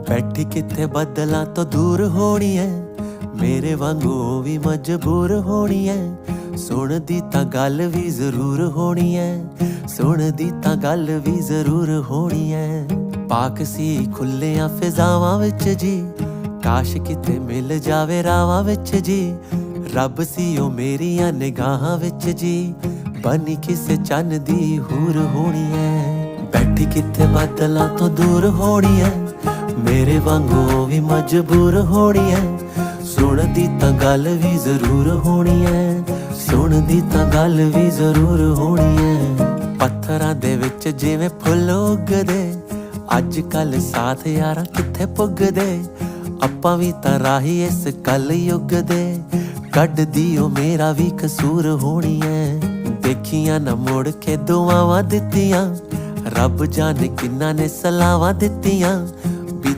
ਬੈਠੀ ਕਿੱਥੇ ਬੱਦਲਾਂ ਤੋਂ ਦੂਰ ਹੋਣੀ ਐ, ਮੇਰੇ ਵਾਂਗੂ ਉਹ ਵੀ ਮਜਬੂਰ ਹੋਣੀ ਐ। ਸੁਣਦੀ ਤਾਂ ਗੱਲ ਵੀ ਜ਼ਰੂਰ ਹੋਣੀ ਐ, ਸੁਣਦੀ ਤਾਂ ਗੱਲ ਵੀ ਜ਼ਰੂਰ ਹੋਣੀ ਐ। ਪਾਕ ਸੀ ਖੁੱਲਿਆਂ ਫਿਜ਼ਾਵਾਂ ਵਿੱਚ ਜੀ, ਕਾਸ਼ ਕਿਤੇ ਮਿਲ ਜਾਵੇ ਰਾਵਾਂ ਵਿੱਚ ਜੀ। ਰੱਬ ਸੀ ਉਹ ਮੇਰੀਆਂ ਨਿਗਾਹਾਂ ਵਿੱਚ ਜੀ, ਬਣੀ ਕਿਸੇ ਚੰਨ ਦੀ ਹੂਰ ਹੋਣੀ ਐ। ਬੈਠੀ ਕਿੱਥੇ ਬੱਦਲਾਂ ਤੋਂ ਦੂਰ ਹੋਣੀ ਐ, ਮੇਰੇ ਵਾਂਗੂ ਉਹ ਵੀ ਮਜਬੂਰ ਹੋਣੀ ਐ। ਸੁਣਦੀ ਤਾਂ ਗੱਲ ਵੀ ਜ਼ਰੂਰ ਹੋਣੀ ਐ, ਸੁਣਦੀ ਤਾਂ ਗੱਲ ਵੀ ਜ਼ਰੂਰ ਹੋਣੀ ਐ। ਪੱਥਰਾਂ ਦੇ ਵਿੱਚ ਜਿਵੇਂ ਫੁੱਲ ਉੱਗਦੇ, ਅੱਜ ਕੱਲ ਸਾਥ ਯਾਰਾਂ ਕਿੱਥੇ ਪੁੱਗਦੇ। ਆਪਾਂ ਵੀ ਤਾਂ ਰਾਹੀ ਇਸ ਕੱਲ ਯੁੱਗ ਦੇ, ਕੱਢਦੀ ਉਹ ਮੇਰਾ ਵੀ ਕਸੂਰ ਹੋਣੀ ਐ। ਦੇਖੀਆਂ ਨਾ ਮੁੜ ਕੇ ਦੁਆਵਾਂ ਦਿੱਤੀਆਂ, ਰੱਬ ਜਾਣੇ ਕਿੰਨਾ ਨੇ ਸਲਾਵਾਂ ਦਿੱਤੀਆਂ।